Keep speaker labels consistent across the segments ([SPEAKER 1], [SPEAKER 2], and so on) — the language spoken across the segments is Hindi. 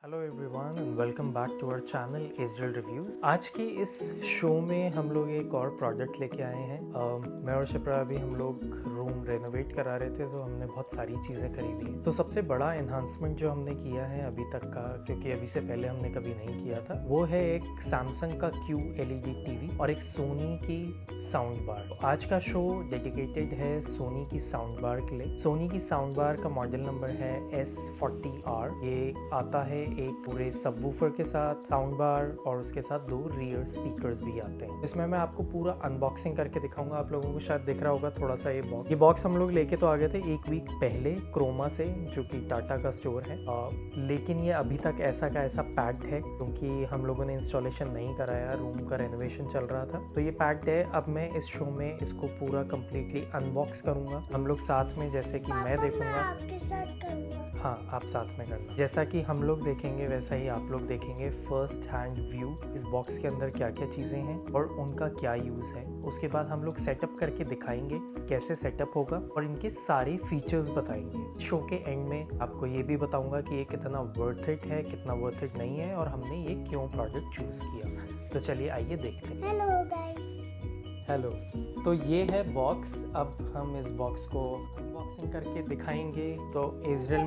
[SPEAKER 1] Hello everyone and welcome back to our channel Israel reviews. आज की इस शो में हम लोग एक और प्रोडक्ट लेके आए हैं। मैं और शिप्रा अभी हम लोग रूम रेनोवेट करा रहे थे, तो हमने बहुत सारी चीज़ें खरीदी हैं। तो सबसे बड़ा एनहांसमेंट जो हमने किया है अभी तक का, क्योंकि अभी से पहले हमने कभी नहीं किया था, वो है एक सैमसंग का QLED टीवी और एक सोनी की साउंड बार। आज का शो डेडिकेटेड है सोनी की साउंड बार के लिए। सोनी की साउंड बार का मॉडल नंबर है S40R। ये आता है एक पूरे सबवूफर के साथ, साउंड बार और उसके साथ 2 रियर स्पीकर्स भी आते हैं। इसमें मैं आपको पूरा अनबॉक्सिंग करके दिखाऊंगा। आप लोगों को शायद दिख रहा होगा थोड़ा सा ये बॉक्स हम लोग लेके तो आ गए थे 1 वीक पहले क्रोमा से, जो कि टाटा का स्टोर है। लेकिन ये अभी तक ऐसा का ऐसा पैक्ड है, क्योंकि हम लोगों ने इंस्टॉलेशन नहीं कराया, रूम का रेनोवेशन चल रहा था, तो ये पैक्ड है। अब मैं इस शो में इसको पूरा कम्प्लीटली अनबॉक्स करूंगा। हम लोग साथ में, जैसे कि मैं देखूंगा, हाँ आप साथ में करना। जैसा कि हम लोग देखेंगे वैसा ही आप लोग देखेंगे फर्स्ट हैंड व्यू, इस बॉक्स के अंदर क्या क्या चीज़ें हैं और उनका क्या यूज़ है। उसके बाद हम लोग सेटअप करके दिखाएंगे कैसे सेटअप होगा और इनके सारे फीचर्स बताएंगे। शो के एंड में आपको ये भी बताऊंगा कि ये कितना वर्थ इट है, कितना वर्थ इट नहीं है, और हमने ये क्यों प्रोडक्ट चूज़ किया। तो चलिए आइए देखते हैं।
[SPEAKER 2] Hello guys.
[SPEAKER 1] हेलो। तो ये है बॉक्स। अब हम इस बॉक्स को अनबॉक्सिंग करके दिखाएंगे। तो इजराइल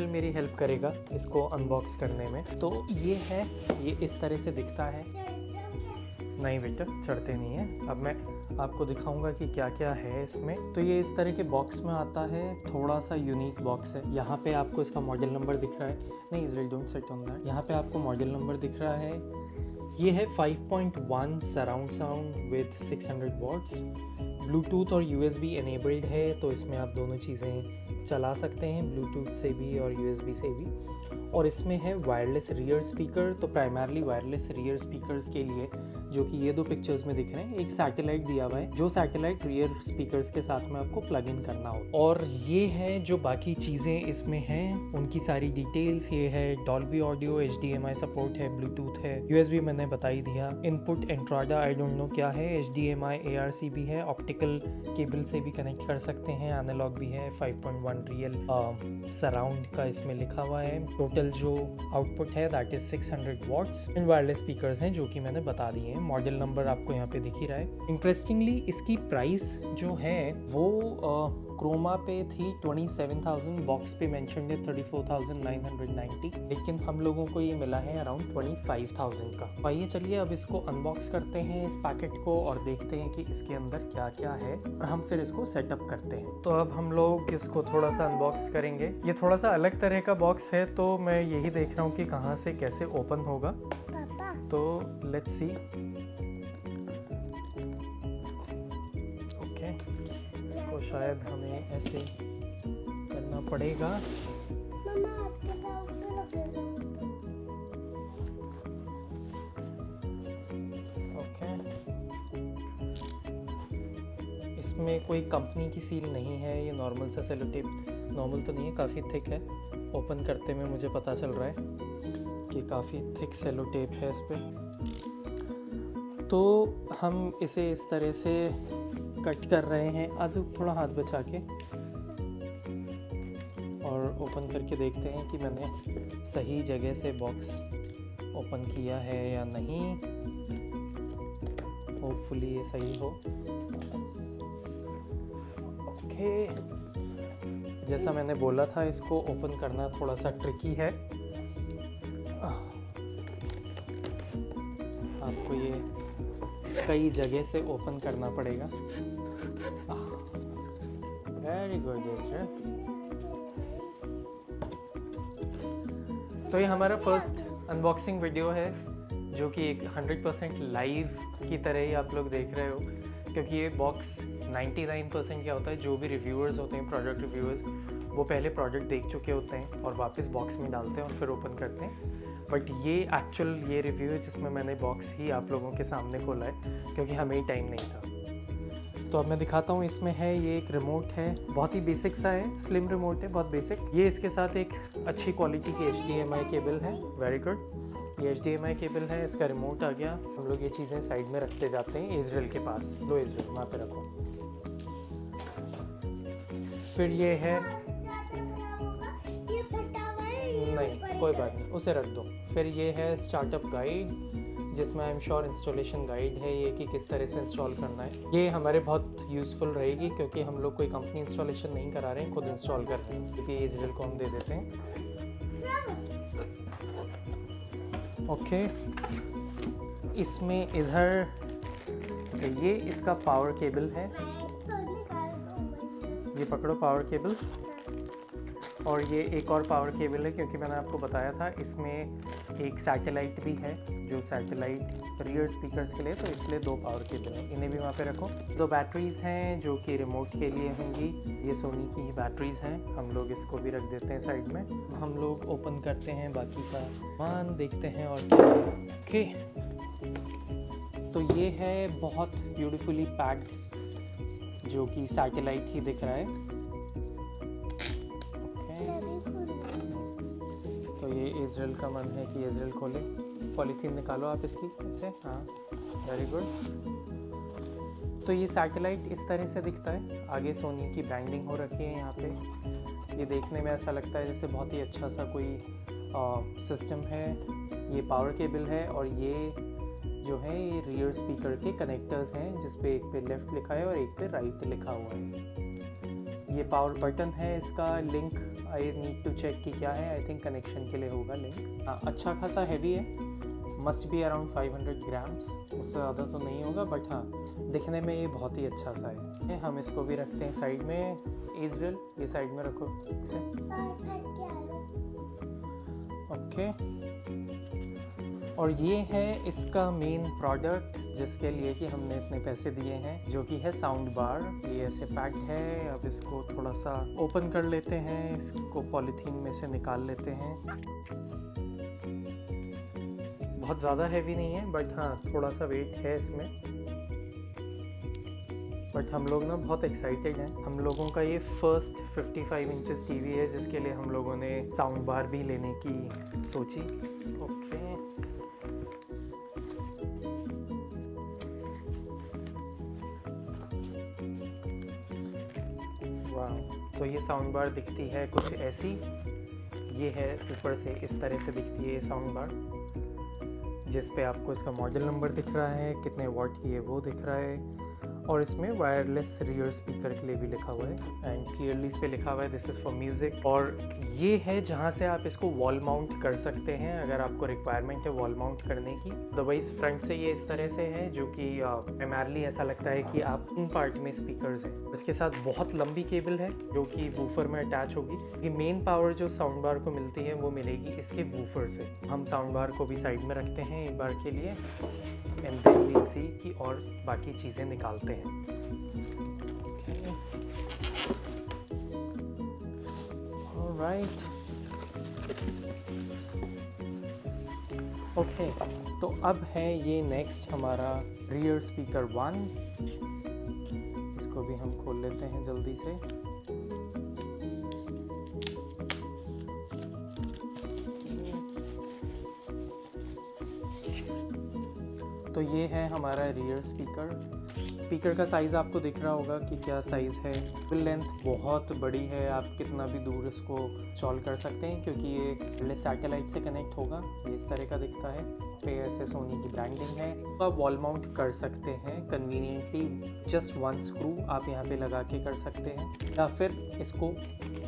[SPEAKER 1] मेरी हेल्प करेगा इसको अनबॉक्स करने में। तो ये है, ये इस तरह से दिखता है। नहीं बेटा, चढ़ते नहीं है। अब मैं आपको दिखाऊंगा कि क्या क्या है इसमें। तो ये इस तरह के बॉक्स में आता है, थोड़ा सा यूनिक बॉक्स है। यहाँ पे आपको इसका मॉडल नंबर दिख रहा है। नहीं Israel, don't sit on that. यहाँ पे आपको मॉडल नंबर दिख रहा है। ये है 5.1 surround sound with 600 watts. Bluetooth और USB एनेबल्ड है, तो इसमें आप दोनों चीज़ें चला सकते हैं, ब्लूटूथ से भी और USB से भी। और इसमें है वायरलेस रियर स्पीकर। तो प्राइमरली वायरलेस रियर स्पीकर्स के लिए, जो कि ये 2 पिक्चर्स में दिख रहे हैं, एक सैटेलाइट दिया हुआ है, जो सैटेलाइट रियर स्पीकर्स के साथ में आपको प्लग इन करना हो। और ये है जो बाकी चीज़ें इसमें हैं, उनकी सारी डिटेल्स। ये है डॉल्बी ऑडियो, HDMI सपोर्ट है, ब्लूटूथ है, USB मैंने बता ही दिया। इनपुट एंट्राडा आई डोंट नो क्या है, HDMI ARC भी है, ऑप्टिकल केबल से भी कनेक्ट कर सकते हैं, एनालॉग भी है। 5.1 रियल सराउंड का इसमें लिखा हुआ है। टोटल जो आउटपुट है that is 600 watts. And wireless speakers हैं, जो कि मैंने बता दिए हैं। मॉडल नंबर आपको यहाँ पे दिख ही रहा है। इंटरेस्टिंगली इसकी प्राइस जो है वो क्रोमा पे थी 27,000, बॉक्स पे मेंशन्ड है 34,990, लेकिन हम लोगों को ये मिला है अराउंड 25,000 का। आइए चलिए अब इसको अनबॉक्स करते हैं, इस पैकेट को, और देखते हैं कि इसके अंदर क्या क्या है, और हम फिर इसको सेटअप करते हैं। तो अब हम लोग इसको थोड़ा सा अनबॉक्स करेंगे। ये थोड़ा सा अलग तरह का बॉक्स है, तो मैं यही देख रहा हूँ कि कहाँ से कैसे ओपन होगा।
[SPEAKER 2] पापा,
[SPEAKER 1] तो लेट्स सी। इसको शायद हमें ऐसे करना पड़ेगा।
[SPEAKER 2] मम्मा आपके पाँव पे लगेगा।
[SPEAKER 1] ओके, इसमें कोई कंपनी की सील नहीं है, ये नॉर्मल सा सेलो टेप। नॉर्मल तो नहीं है, काफ़ी थिक है। ओपन करते में मुझे पता चल रहा है कि काफ़ी थिक सेलो टेप है इस पर। तो हम इसे इस तरह से कट कर रहे हैं। आजू थोड़ा हाथ बचा के, और ओपन करके देखते हैं कि मैंने सही जगह से बॉक्स ओपन किया है या नहीं। होपफुली ये सही हो। ओके, जैसा मैंने बोला था, इसको ओपन करना थोड़ा सा ट्रिकी है। आपको ये कई जगह से ओपन करना पड़ेगा। Very good. तो ये हमारा फर्स्ट अनबॉक्सिंग वीडियो है, जो कि एक 100% लाइव की तरह ही आप लोग देख रहे हो, क्योंकि ये बॉक्स 99% क्या होता है, जो भी रिव्यूअर्स होते हैं, प्रोडक्ट रिव्यूअर्स, वो पहले प्रोडक्ट देख चुके होते हैं और वापस बॉक्स में डालते हैं और फिर ओपन करते हैं। बट ये एक्चुअल ये रिव्यू है जिसमें मैंने बॉक्स ही आप लोगों के सामने खोला है, क्योंकि हमें ही टाइम नहीं था। तो अब मैं दिखाता हूँ। इसमें है, ये एक रिमोट है, बहुत ही बेसिक सा है, स्लिम रिमोट है, बहुत बेसिक। ये इसके साथ एक अच्छी क्वालिटी की HDMI केबल है, वेरी गुड। ये HDMI केबल है, इसका रिमोट आ गया। हम लोग ये चीज़ें साइड में रखते जाते हैं इजराइल के पास। लो इजराइल, वहाँ पे रखो। फिर ये है,
[SPEAKER 2] ये फटा हुआ है
[SPEAKER 1] नहीं कोई बात नहीं, उसे रख दो। फिर ये है स्टार्टअप गाइड, जिसमें I am sure installation guide है ये कि किस तरह से इंस्टॉल करना है। ये हमारे बहुत यूज़फुल रहेगी क्योंकि हम लोग कोई कंपनी इंस्टॉलेशन नहीं करा रहे हैं, खुद इंस्टॉल कर रहे हैं, क्योंकि इजराइल को हम दे देते हैं। ओके, इसमें इधर ये इसका पावर केबल है, ये पकड़ो पावर केबल। और ये एक और पावर केबल है क्योंकि मैंने आपको बताया था इसमें एक सैटेलाइट भी है, जो सैटेलाइट रियर स्पीकर्स के लिए, तो इसलिए 2 पावर केबल हैं। इन्हें भी वहाँ पे रखो। 2 बैटरीज़ हैं जो कि रिमोट के लिए होंगी, ये सोनी की ही बैटरीज़ हैं। हम लोग इसको भी रख देते हैं साइड में। हम लोग ओपन करते हैं बाकी का सामान, देखते हैं और क्या है। ओके, तो ये है बहुत ब्यूटीफुली पैक्ड, जो कि सैटेलाइट ही दिख रहा है। तो ये इजराइल का मन है कि इजराइल खोले। पॉलीथीन निकालो आप इसकी ऐसे, हाँ वेरी गुड। तो ये सैटेलाइट इस तरह से दिखता है, आगे सोनी की ब्रांडिंग हो रखी है यहाँ पे। ये देखने में ऐसा लगता है जैसे बहुत ही अच्छा सा कोई सिस्टम है। ये पावर केबल है और ये जो है ये रियर स्पीकर के कनेक्टर्स हैं, जिस पे एक पे लेफ़्ट लिखा है और एक पे राइट लिखा हुआ है। ये पावर बटन है, इसका link I need to check कि क्या है। आई थिंक कनेक्शन के लिए होगा लिंक। हाँ, अच्छा खासा हैवी है, मस्ट बी अराउंड 500 ग्राम्स, उससे ज़्यादा तो नहीं होगा, बट हाँ दिखने में ये बहुत ही अच्छा सा है। हम इसको भी रखते हैं साइड में। इजराइल ये साइड में रखो इसे। ओके, और ये है इसका मेन प्रोडक्ट जिसके लिए कि हमने इतने पैसे दिए हैं, जो कि है साउंड बार। ये ऐसे पैक है। अब इसको थोड़ा सा ओपन कर लेते हैं, इसको पॉलीथीन में से निकाल लेते हैं। बहुत ज़्यादा हैवी नहीं है, बट हाँ थोड़ा सा वेट है इसमें। बट हम लोग ना बहुत एक्साइटेड हैं। हम लोगों का ये फर्स्ट 55 इंचेस टीवी है जिसके लिए हम लोगों ने साउंड बार भी लेने की सोची। ओके, तो ये साउंड बार दिखती है कुछ ऐसी। ये है ऊपर से इस तरह से दिखती है ये साउंड बार, जिस पे आपको इसका मॉडल नंबर दिख रहा है, कितने वॉट की है वो दिख रहा है, और इसमें वायरलेस रियर स्पीकर के लिए भी लिखा हुआ है। एंड क्लियरली इस पे लिखा हुआ है दिस इज़ फॉर म्यूज़िक। और ये है जहाँ से आप इसको वॉल माउंट कर सकते हैं अगर आपको रिक्वायरमेंट है वॉल माउंट करने की। अदरवाइज फ्रंट से ये इस तरह से है, जो कि प्राइमरली ऐसा लगता है कि आप इन पार्ट में स्पीकर्स हैं। इसके साथ बहुत लंबी केबल है जो कि वूफर में अटैच होगी। ये मेन पावर जो साउंड बार को मिलती है वो मिलेगी इसके वूफर से। हम साउंड बार को भी साइड में रखते हैं एक बार के लिए, एंड देन वील सी कि और बाकी चीज़ें निकालते हैं। ऑलराइट, ओके, तो अब है ये नेक्स्ट हमारा रियर स्पीकर 1। इसको भी हम खोल लेते हैं जल्दी से। तो ये है हमारा रियर स्पीकर। स्पीकर का साइज़ आपको दिख रहा होगा कि क्या साइज़ है। फुल लेंथ बहुत बड़ी है, आप कितना भी दूर इसको इंस्टॉल कर सकते हैं क्योंकि ये पहले सैटेलाइट से कनेक्ट होगा। ये इस तरह का दिखता है, पे ऐसे सोनी की ब्रांडिंग है। तो आप वॉल माउंट कर सकते हैं कन्वीनियंटली, जस्ट 1 स्क्रू आप यहाँ पे लगा के कर सकते हैं, या फिर इसको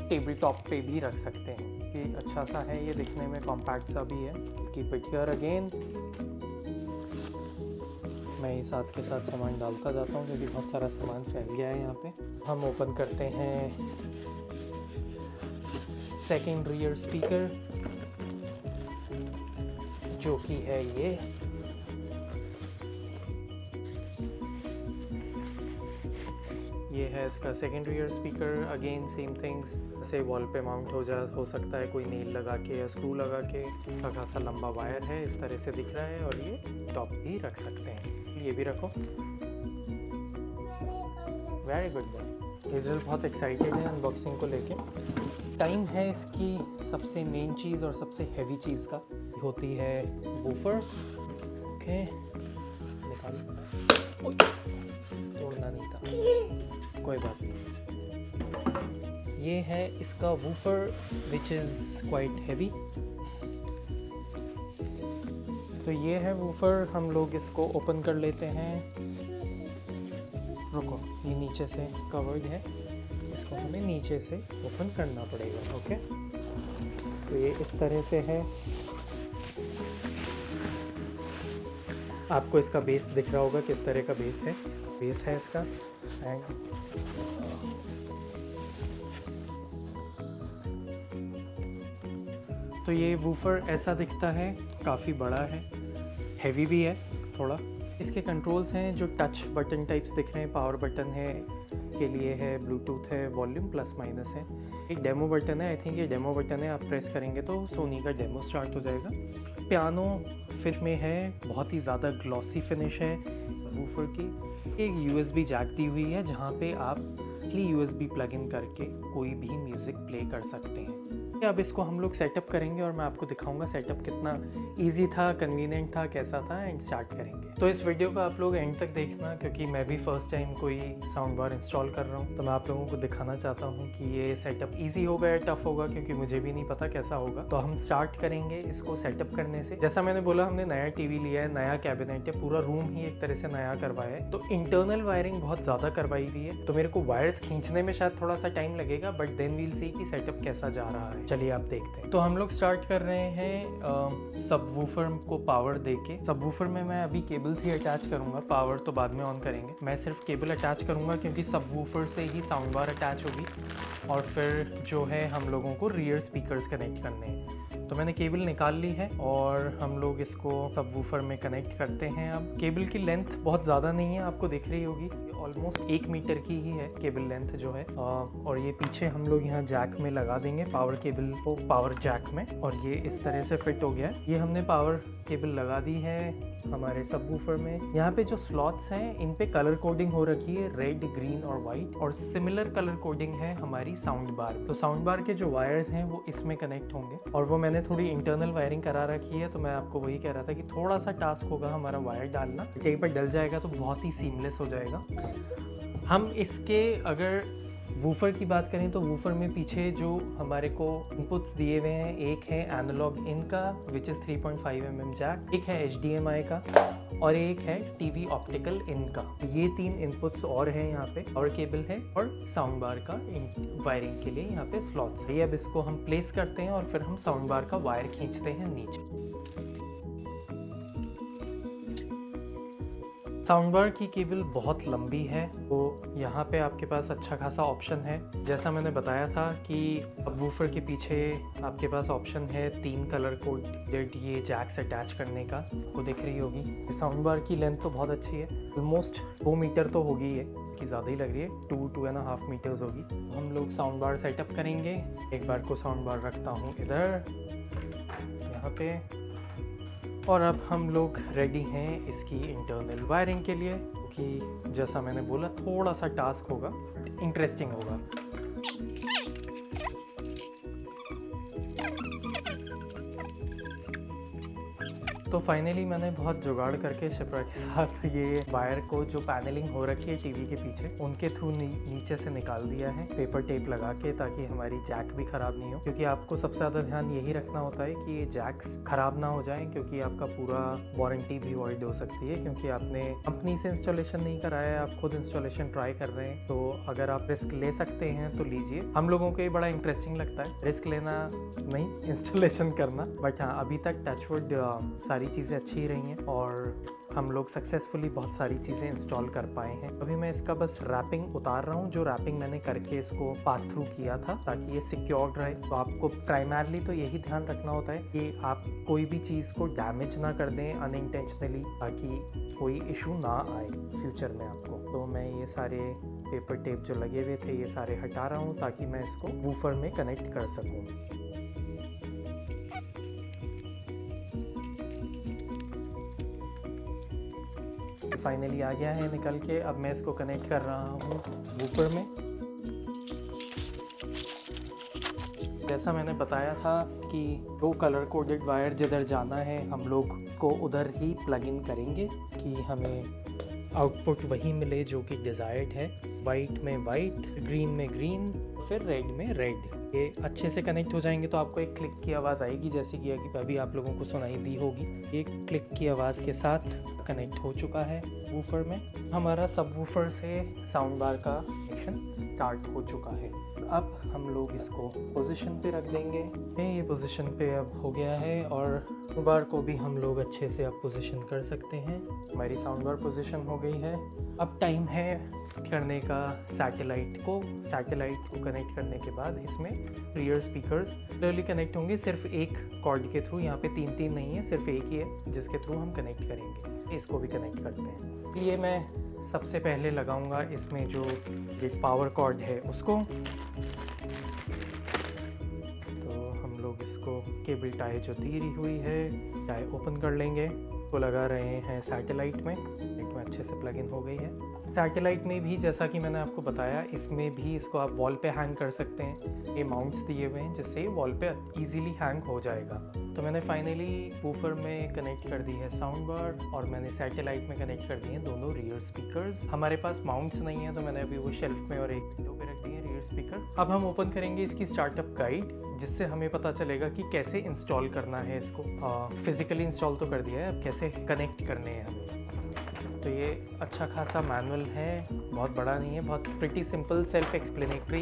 [SPEAKER 1] टेबल टॉप पे भी रख सकते हैं। ये अच्छा सा है, ये दिखने में कॉम्पैक्ट सा भी है। Keep it here again. मैं ये साथ के साथ सामान डालता जाता हूँ क्योंकि बहुत सारा सामान फैल गया है यहाँ पे। हम ओपन करते हैं सेकंड रियर स्पीकर, जो कि है ये। ये है इसका second rear speaker. Again same things, जैसे वॉल पे माउंट हो सकता है कोई नेल लगा के या स्क्रू लगा के। अच्छा खासा लंबा वायर है, इस तरह से दिख रहा है। और ये टॉप भी रख सकते हैं, ये भी रखो। Very good. इजराइल बहुत एक्साइटेड है अनबॉक्सिंग को लेके। टाइम है इसकी सबसे मेन चीज़ और सबसे हैवी चीज़ का होती है वूफर। ओके, निकालो। तोड़ना नहीं था, कोई बात नहीं। ये है इसका woofer which is quite heavy. तो ये है वूफर, हम लोग इसको ओपन कर लेते हैं। रुको, ये नीचे से कवर्ड है, इसको हमें नीचे से ओपन करना पड़ेगा। ओके, तो ये इस तरह से है। आपको इसका बेस दिख रहा होगा किस तरह का बेस है इसका। एंड तो ये वूफर ऐसा दिखता है, काफ़ी बड़ा है, हैवी भी है थोड़ा। इसके कंट्रोल्स हैं जो टच बटन टाइप्स दिख रहे हैं। पावर बटन है के लिए है, ब्लूटूथ है, वॉल्यूम प्लस माइनस है। एक डेमो बटन है, आई थिंक ये डेमो बटन है, आप प्रेस करेंगे तो सोनी का डेमो स्टार्ट हो जाएगा। पियानो फिट में है, बहुत ही ज़्यादा ग्लॉसी फिनिश है वूफर की। एक USB जैक दी हुई है जहाँ पे आप USB प्लग इन करके कोई भी म्यूज़िक प्ले कर सकते हैं। अब इसको हम लोग सेटअप करेंगे और मैं आपको दिखाऊंगा सेटअप कितना इजी था, कन्वीनियंट था, कैसा था, एंड स्टार्ट करेंगे। तो इस वीडियो को आप लोग एंड तक देखना, क्योंकि मैं भी फर्स्ट टाइम कोई साउंड बार इंस्टॉल कर रहा हूँ। तो मैं आप लोगों को दिखाना चाहता हूँ कि ये सेटअप इजी होगा या टफ होगा, क्योंकि मुझे भी नहीं पता कैसा होगा। तो हम स्टार्ट करेंगे इसको सेटअप करने से। जैसा मैंने बोला, हमने नया टीवी लिया है, नया कैबिनेट है, पूरा रूम ही एक तरह से नया करवाया है। तो इंटरनल वायरिंग बहुत ज़्यादा करवाई हुई है, तो मेरे को वायर्स खींचने में शायद थोड़ा सा टाइम लगेगा, बट देन वील सी कि सेटअप कैसा जा रहा है। चलिए आप देखते हैं। तो हम लोग स्टार्ट कर रहे हैं सबवूफर को पावर देके। सबवूफर में मैं अभी केबल्स ही अटैच करूंगा, पावर तो बाद में ऑन करेंगे। मैं सिर्फ केबल अटैच करूंगा क्योंकि सबवूफर से ही साउंड बार अटैच होगी, और फिर जो है हम लोगों को रियर स्पीकर्स कनेक्ट करने हैं। तो मैंने केबल निकाल ली है और हम लोग इसको सबवूफर में कनेक्ट करते हैं। अब केबल की लेंथ बहुत ज़्यादा नहीं है, आपको दिख रही होगी, ऑलमोस्ट 1 मीटर की ही है केबल लेंथ जो है। और ये पीछे हम लोग यहाँ जैक में लगा देंगे, पावर केबल को पावर जैक में, और ये इस तरह से फिट हो गया है। ये हमने पावर केबल लगा दी है हमारे सबवूफर में। यहाँ पे जो स्लॉट्स हैं इन पे कलर कोडिंग हो रखी है, रेड, ग्रीन और वाइट, और सिमिलर कलर कोडिंग है हमारी साउंड बार। तो साउंड बार के जो वायर्स हैं वो इसमें कनेक्ट होंगे, और वो मैंने थोड़ी इंटरनल वायरिंग करा रखी है। तो मैं आपको वही कह रहा था कि थोड़ा सा टास्क होगा हमारा वायर डालना, एक बार डल जाएगा तो बहुत ही सीमलेस हो जाएगा। हम इसके अगर वूफर की बात करें तो वूफर में पीछे जो हमारे को इनपुट्स दिए हुए हैं, एक है एनालॉग इन का विच इज़ 3.5 mm जैक, एक है HDMI का, और एक है TV ऑप्टिकल इन का। ये 3 इनपुट्स और हैं यहाँ पे, और केबल है, और साउंड बार का वायरिंग के लिए यहाँ पे स्लॉट्स है। अब इसको हम प्लेस करते हैं और फिर हम साउंड बार का वायर खींचते हैं नीचे। साउंड बार की केबल बहुत लंबी है, तो यहाँ पे आपके पास अच्छा खासा ऑप्शन है। जैसा मैंने बताया था कि सबवूफर के पीछे आपके पास ऑप्शन है 3 कलर कोडेड ये जैक्स अटैच करने का, आपको दिख रही होगी। साउंड बार की लेंथ तो बहुत अच्छी है, ऑलमोस्ट 2 मीटर तो होगी ये, कि ज़्यादा ही लग रही है, 2.5 मीटर्स होगी। हम लोग साउंड बार सेटअप करेंगे। एक बार को साउंड बार रखता हूँ इधर, यहाँ पे, और अब हम लोग रेडी हैं इसकी इंटरनल वायरिंग के लिए, क्योंकि जैसा मैंने बोला थोड़ा सा टास्क होगा, इंटरेस्टिंग होगा। तो फाइनली मैंने बहुत जुगाड़ करके शिप्रा के साथ ये वायर को जो पैनलिंग हो रखी है टीवी के पीछे, उनके थ्रू नीचे से निकाल दिया है पेपर टेप लगा के, ताकि हमारी जैक भी ख़राब नहीं हो। क्योंकि आपको सबसे ज़्यादा ध्यान यही रखना होता है कि ये जैक्स ख़राब ना हो जाएं, क्योंकि आपका पूरा वारंटी भी वॉइड हो सकती है, क्योंकि आपने कंपनी से इंस्टॉलेशन नहीं कराया है, आप खुद इंस्टॉलेशन ट्राई कर रहे हैं। तो अगर आप रिस्क ले सकते हैं तो लीजिए। हम लोगों को ये बड़ा इंटरेस्टिंग लगता है, रिस्क लेना नहीं, इंस्टॉलेशन करना। बट हाँ, अभी तक टचवुड सारी चीज़ें अच्छी रही हैं और हम लोग सक्सेसफुली बहुत सारी चीज़ें इंस्टॉल कर पाए हैं। अभी मैं इसका बस रैपिंग उतार रहा हूँ, जो रैपिंग मैंने करके इसको पास थ्रू किया था, ताकि ये सिक्योर्ड रहे। तो आपको प्राइमरली तो यही ध्यान रखना होता है कि आप कोई भी चीज़ को डैमेज ना कर दें अनइंटेंशनली, ताकि कोई इशू ना आए फ्यूचर में आपको। तो मैं ये सारे पेपर टेप जो लगे हुए थे ये सारे हटा रहा हूँ, ताकि मैं इसको वूफर में कनेक्ट कर सकूँ। फाइनली आ गया है निकल के। अब मैं इसको कनेक्ट कर रहा हूँ वूफर में। जैसा मैंने बताया था कि 2 कलर कोडेड वायर जिधर जाना है हम लोग को उधर ही प्लग इन करेंगे, कि हमें आउटपुट वही मिले जो कि डिज़ायर्ड है। वाइट में वाइट, ग्रीन में ग्रीन, फिर रेड में रेड। ये अच्छे से कनेक्ट हो जाएंगे तो आपको एक क्लिक की आवाज़ आएगी, जैसे कि अभी आप लोगों को सुनाई दी होगी। ये क्लिक की आवाज़ के साथ कनेक्ट हो चुका है वूफर में। हमारा सब वूफर से साउंड बार का कनेक्शन स्टार्ट हो चुका है। अब हम लोग इसको पोजीशन पे रख देंगे। ये पोजीशन पे अब हो गया है और बार को भी हम लोग अच्छे से अब पोजीशन कर सकते हैं। हमारी साउंड बार पोजीशन हो गई है। अब टाइम है करने का सैटेलाइट को कनेक्ट करने के बाद इसमें रियर स्पीकर्स क्लियरली कनेक्ट होंगे, सिर्फ एक कॉर्ड के थ्रू। यहाँ पे तीन नहीं है, सिर्फ एक ही है जिसके थ्रू हम कनेक्ट करेंगे। इसको भी कनेक्ट करते हैं। ये मैं सबसे पहले लगाऊंगा इसमें जो ये पावर कॉर्ड है उसको। तो हम लोग इसको केबल टाई जो दी हुई है टाई ओपन कर लेंगे। वो लगा रहे हैं सैटेलाइट में अच्छे से प्लग इन हो गई है। सैटेलाइट में भी जैसा कि मैंने आपको बताया, इसमें भी इसको आप वॉल पे हैंग कर सकते हैं। ये माउंट्स दिए हुए हैं जिससे वॉल पे इजीली हैंग हो जाएगा। तो मैंने फाइनली वूफर में कनेक्ट कर दी है साउंड बार और मैंने सैटेलाइट में कनेक्ट कर दिए हैं दोनों रियर स्पीकर्स। हमारे पास माउंट्स नहीं है तो मैंने अभी वो शेल्फ में और एक विंडो पे रख दिए हैं रियर स्पीकर। अब हम ओपन करेंगे इसकी स्टार्टअप गाइड, जिससे हमें पता चलेगा कि कैसे इंस्टॉल करना है इसको। फिजिकली इंस्टॉल तो कर दिया है, अब कैसे कनेक्ट करने हैं हमें। तो ये अच्छा खासा मैनुअल है, बहुत बड़ा नहीं है, बहुत प्रिटी सिंपल सेल्फ एक्सप्लेनेटरी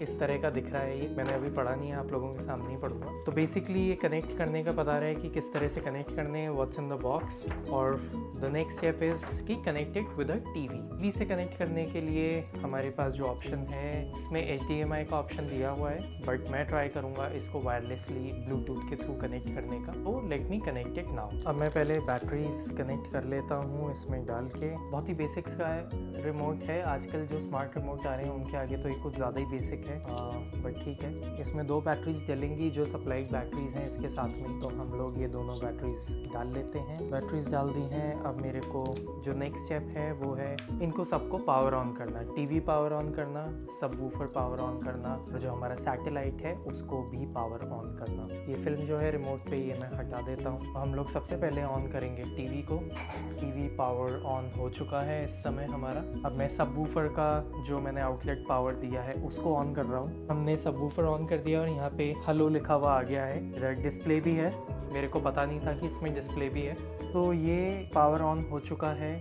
[SPEAKER 1] इस तरह का दिख रहा है। ये मैंने अभी पढ़ा नहीं है, आप लोगों के सामने ही पढ़ूंगा। तो बेसिकली ये कनेक्ट करने का बता रहा है कि किस तरह से कनेक्ट करने हैं, व्हाट्स इन द बॉक्स। और द नेक्स्ट स्टेप इज कि कनेक्टेड विद अ टीवी से कनेक्ट करने के लिए हमारे पास जो ऑप्शन है इसमें HDMI का ऑप्शन दिया हुआ है, बट मैं ट्राई करूँगा इसको वायरलेसली ब्लूटूथ के थ्रू कनेक्ट करने का। तो let me connect it now. अब मैं पहले बैटरीज कनेक्ट कर लेता हूँ इसमें डाल के। बहुत ही बेसिक्स का है रिमोट है। आजकल जो स्मार्ट रिमोट आ रहे हैं उनके आगे तो ये कुछ ज़्यादा ही बेसिक है, बट ठीक है। इसमें 2 बैटरीज डलेंगी जो सप्लाइड बैटरीज हैं इसके साथ में। तो हम लोग ये दोनों बैटरीज डाल लेते हैं। बैटरीज डाल दी हैं। अब मेरे को जो नेक्स्ट स्टेप है वो है इनको सबको पावर ऑन करना। टीवी पावर ऑन करना, सब वूफर पावर ऑन करना, और जो हमारा सैटेलाइट है उसको भी पावर ऑन करना। ये फिल्म जो है रिमोट पे ये मैं हटा देता हूँ। हम लोग सबसे पहले ऑन करेंगे टीवी को। टीवी पावर ऑन हो चुका है इस समय हमारा। अब मैं सब वूफर का जो मैंने आउटलेट पावर दिया है उसको ऑन कर रहा हूँ। हमने सब वूफर ऑन कर दिया और यहाँ पे हेलो लिखा हुआ आ गया है। इधर डिस्प्ले भी है, मेरे को पता नहीं था कि इसमें डिस्प्ले भी है। तो ये पावर ऑन हो चुका है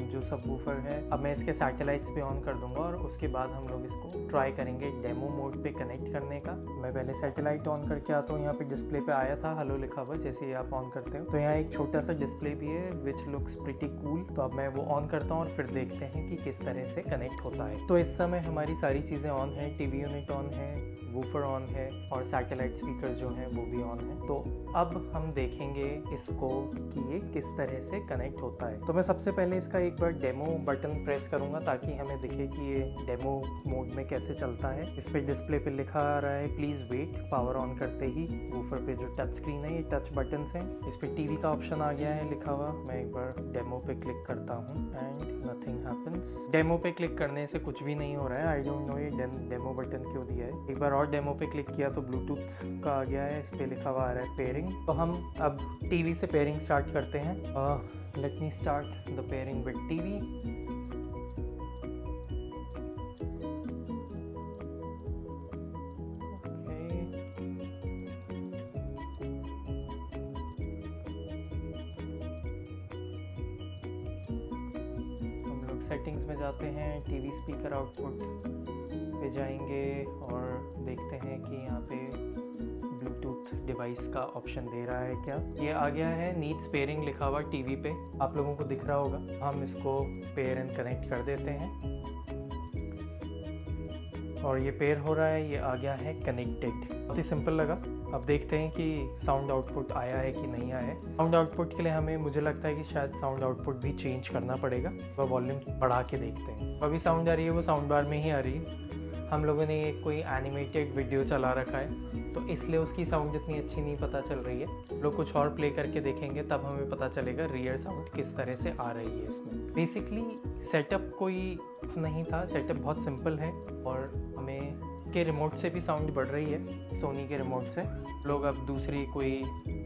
[SPEAKER 1] जो सब वूफर है। अब मैं इसके सैटेलाइट्स पे ऑन कर दूंगा और उसके बाद हम लोग इसको ट्राई करेंगे डेमो मोड पे कनेक्ट करने का। मैं पहले सैटेलाइट ऑन करके आता हूँ। यहाँ पे डिस्प्ले पे आया था हेलो लिखा हुआ, जैसे ही आप ऑन करते हो तो यहाँ एक छोटा सा डिस्प्ले भी है विच लुक्स प्रिटी कूल। तो अब मैं वो ऑन करता हूँ और फिर देखते हैं कि किस तरह से कनेक्ट होता है। तो इस समय हमारी सारी चीज़ें ऑन है। टीवी यूनिट ऑन है, वूफर ऑन है और सैटेलाइट स्पीकर जो हैं वो भी ऑन है। तो अब हम देखेंगे इसको कि ये किस तरह से कनेक्ट होता है। तो मैं सबसे पहले इसका एक बार डेमो बटन प्रेस करूंगा ताकि हमें दिखे कि ये डेमो मोड में कैसे चलता है। इस पे डिस्प्ले पे लिखा आ रहा है प्लीज़ वेट। पावर ऑन करते ही वूफर पे जो टच स्क्रीन है, ये टच बटन हैं, इस पे टीवी का ऑप्शन आ गया है लिखा हुआ। मैं एक बार डेमो पे क्लिक करता हूँ एंड नथिंग हैपेंस। डेमो पे क्लिक करने से कुछ भी नहीं हो रहा है। आई डोंट नो ये डेमो बटन क्यों दिया है। एक बार और डेमो पे क्लिक किया तो ब्लूटूथ का आ गया है, इस पे लिखा हुआ आ रहा है पेयरिंग। तो हम अब टीवी से पेयरिंग स्टार्ट करते हैं। Let me start the pairing with TV. हम लोग सेटिंग्स में जाते हैं, टीवी स्पीकर आउटपुट पे जाएंगे और देखते हैं कि यहाँ पे ब्लूटूथ डिवाइस का ऑप्शन दे रहा है क्या। ये आ गया है नीड्स पेयरिंग लिखा हुआ टीवी पे, आप लोगों को दिख रहा होगा। हम इसको पेयर एंड कनेक्ट कर देते हैं और ये पेयर हो रहा है। ये आ गया है कनेक्टेड। बहुत ही सिंपल लगा। अब देखते हैं कि साउंड आउटपुट आया है कि नहीं आया है। साउंड आउटपुट के लिए हमें मुझे लगता है कि शायद साउंड आउटपुट भी चेंज करना पड़ेगा। वह वॉल्यूम बढ़ा के देखते हैं। अभी साउंड आ रही है वो साउंड बार में ही आ रही है। हम लोगों ने एक कोई एनिमेटेड वीडियो चला रखा है तो इसलिए उसकी साउंड इतनी अच्छी नहीं पता चल रही है। लोग कुछ और प्ले करके देखेंगे तब हमें पता चलेगा रियर साउंड किस तरह से आ रही है इसमें। बेसिकली सेटअप कोई नहीं था, सेटअप बहुत सिंपल है और हमें के रिमोट से भी साउंड बढ़ रही है, सोनी के रिमोट से। लोग अब दूसरी कोई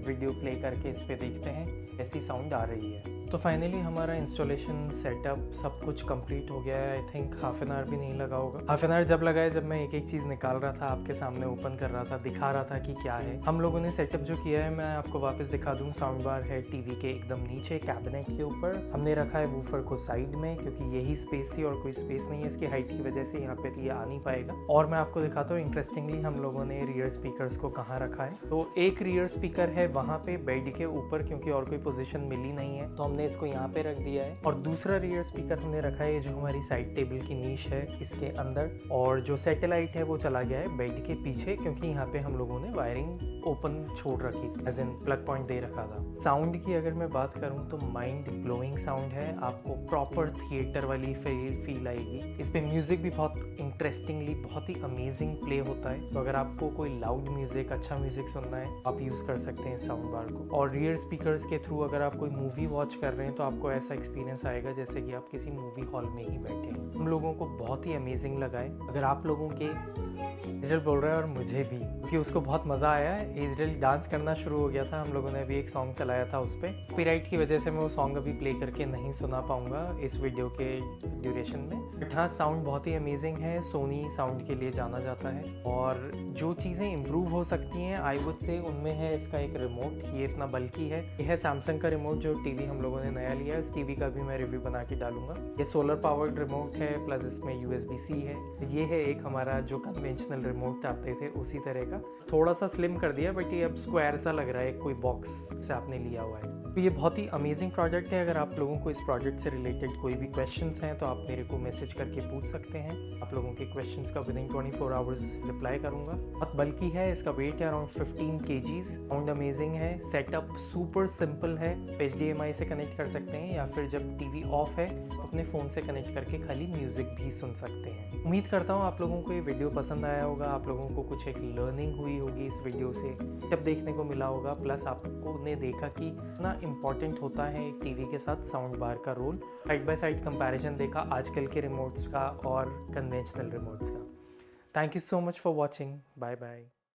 [SPEAKER 1] वीडियो प्ले करके इस पे देखते हैं, ऐसी साउंड आ रही है। तो फाइनली हमारा इंस्टॉलेशन सेटअप सब कुछ कंप्लीट हो गया है। I think half an hour भी नहीं लगा होगा। हाफ एन आवर जब लगा है, जब मैं एक एक चीज़ निकाल रहा था, आपके सामने ओपन कर रहा था, दिखा रहा था कि क्या है। हम लोगों ने सेटअप जो किया है मैं आपको वापस दिखा दूँ। साउंड बार है टीवी के एकदम नीचे कैबिनेट के ऊपर। हमने रखा है वूफर को साइड में, क्योंकि यही स्पेस थी और कोई स्पेस नहीं है। इसकी हाइट की वजह से यहाँ पे ये आ नहीं पाएगा। और मैं आपको दिखाता हूँ इंटरेस्टिंगली हम लोगों ने रियर स्पीकर्स को कहाँ रखा है। तो एक रियर स्पीकर है वहाँ पे बेड के ऊपर, क्योंकि और कोई पोजीशन मिली नहीं है तो हमने इसको यहाँ पे रख दिया है। और दूसरा रियर स्पीकर हमने रखा है जो हमारी साइड टेबल की नीश है इसके अंदर। और जो सैटेलाइट है वो चला गया है बेड के पीछे, क्योंकि यहाँ पे हम लोगों ने वायरिंग ओपन छोड़ रखी, एज इन प्लग पॉइंट दे रखा था। साउंड की अगर मैं बात करूँ तो माइंड ब्लोइंग साउंड है। आपको प्रॉपर थिएटर वाली फील आएगी। इस पे म्यूजिक भी बहुत इंटरेस्टिंगली, बहुत ही अमेजिंग प्ले होता है। तो अगर आपको कोई लाउड म्यूजिक, अच्छा म्यूजिक सुनना है, आप यूज़ कर सकते हैं साउंड बार को। और रियर स्पीकर्स के थ्रू अगर आप कोई मूवी वॉच कर रहे हैं तो आपको ऐसा एक्सपीरियंस आएगा जैसे कि आप किसी मूवी हॉल में ही बैठे हैं। हम लोगों को बहुत ही अमेजिंग लगा है। अगर आप लोगों के इजराइल बोल रहा है और मुझे भी, क्योंकि उसको बहुत मज़ा आया है। इजराइल डांस करना शुरू हो गया था। हम लोगों ने अभी एक सॉन्ग चलाया था उस पर। कॉपीराइट की वजह से मैं वो सॉन्ग अभी प्ले करके नहीं सुना पाऊंगा इस वीडियो के ड्यूरेशन में। बट हाँ, साउंड बहुत ही अमेजिंग है। सोनी साउंड के लिए जाना जाता है। और जो चीज़ें इम्प्रूव हो सकती हैं आई वुड से, उनमें है इसका एक रिमोट। ये इतना बल्कि है। ये है सैमसंग का रिमोट जो टीवी हम लोगों ने नया लिया है। इस टीवी का भी मैं रिव्यू बना के डालूंगा। ये सोलर पावर्ड रिमोट है, प्लस इसमें USB-C है। ये है एक हमारा जो कन्वेंशनल रिमोट आते थे उसी तरह का, थोड़ा सा स्लिम कर दिया, बट ये अब स्क्वायर सा लग रहा है, कोई बॉक्स से आपने लिया हुआ है। तो ये बहुत ही अमेजिंग प्रोजेक्ट है। अगर आप लोगों को इस प्रोजेक्ट से रिलेटेड कोई भी क्वेश्चंस हैं तो आप मेरे को मैसेज करके पूछ सकते हैं। आप लोगों के क्वेश्चंस का विदिन 24 आवर्स रिप्लाई करूंगा। बहुत बल्कि है, इसका वेट है अराउंड 15 kg। साउंड अमेजिंग है। सेटअप सुपर सिंपल है। HDMI से कनेक्ट कर सकते हैं, या फिर जब टीवी ऑफ है तो अपने फ़ोन से कनेक्ट करके खाली म्यूज़िक भी सुन सकते हैं। उम्मीद करता हूँ आप लोगों को ये वीडियो पसंद आया होगा। आप लोगों को कुछ एक लर्निंग हुई होगी इस वीडियो से, जब देखने को मिला होगा। प्लस आपको ने देखा कि इतना इम्पॉर्टेंट होता है एक टीवी के साथ साउंड बार का role. Side by side comparison देखा आजकल के रिमोट्स का और कन्वेंशनल रिमोट्स का। Thank you so much for watching. Bye bye.